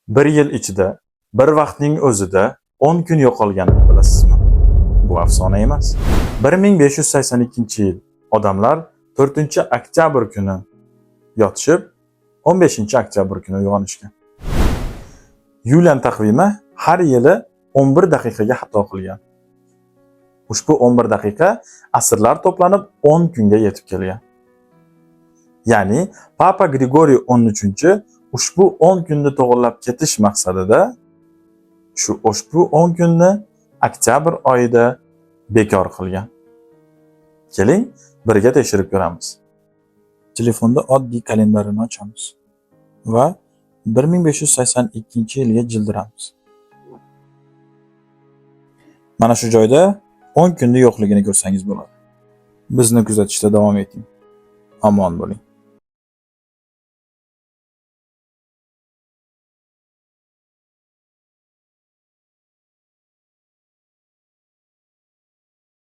Bir yil ichida, bir vaqtning o'zida 10 kun yo'qolganini bilasizmi? Bu afsona emas. 1582-yil odamlar 4-oktyabr kuni yotishib, 15-oktyabr kuni uyg'onishgan. Yulian taqvimi har yili 11 daqiqaga xato qilgan. Ushbu 11 daqiqa asrlar to'planib 10 kunga yetib kelgan. Ya'ni Papa Grigoriy 13 ushbu 10 kunni to'g'irlab ketish maqsadida ushbu 10 kunni oktyabr oyida bekor qilgan. Keling, birga tekshirib ko'ramiz. Telefonda oddiy kalendarni ochamiz va 1582-yilga jildiramiz. Mana shu joyda 10 kunni yo'qligini ko'rsangiz bo'ladi. Bizni kuzatishda davom eting. Omon bo'ling.